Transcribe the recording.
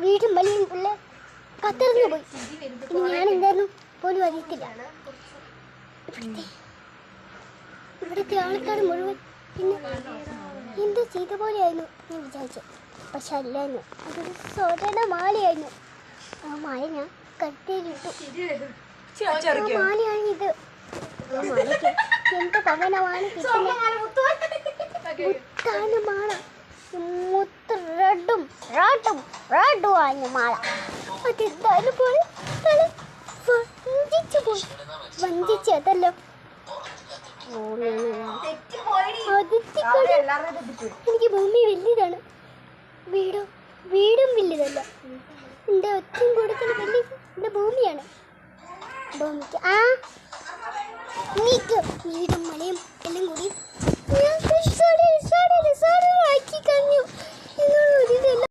വീടും വലിയും പിള്ളേ കത്തെറിഞ്ഞു പോയി. ഇനി ഞാൻ എന്തായിരുന്നു പോലും അറിയത്തില്ല. ഇവിടുത്തെ ആൾക്കാർ മുഴുവൻ പിന്നെ എന്തോ ചെയ്ത പോലെയായിരുന്നു ഞാൻ വിചാരിച്ചത്. പക്ഷെ അല്ലായിരുന്നു, അതൊരു സ്വർണ്ണ മാലയായിരുന്നു. ആ മാല ഞാൻ കട്ടിയിലിട്ടു. ആ മാലയാണിത്. ആ മാലയ്ക്ക് എന്ത് പവനമാണ് കിട്ടുന്നത്. മുത്താണ് മാല. മുത്ത് റെഡും ആണ് മാല. അതെന്തായാലും പോലെ വഞ്ചിച്ചതല്ലോ. എനിക്ക് ഭൂമി വലുതാണ്, വീടും വലുതല്ല. എൻ്റെ ഒറ്റയും കൂടുതൽ വലിയ എൻ്റെ ഭൂമിയാണ്. ഭൂമിക്ക് വീടും മലയും എല്ലാം കൂടി ആക്കി കഴിഞ്ഞു.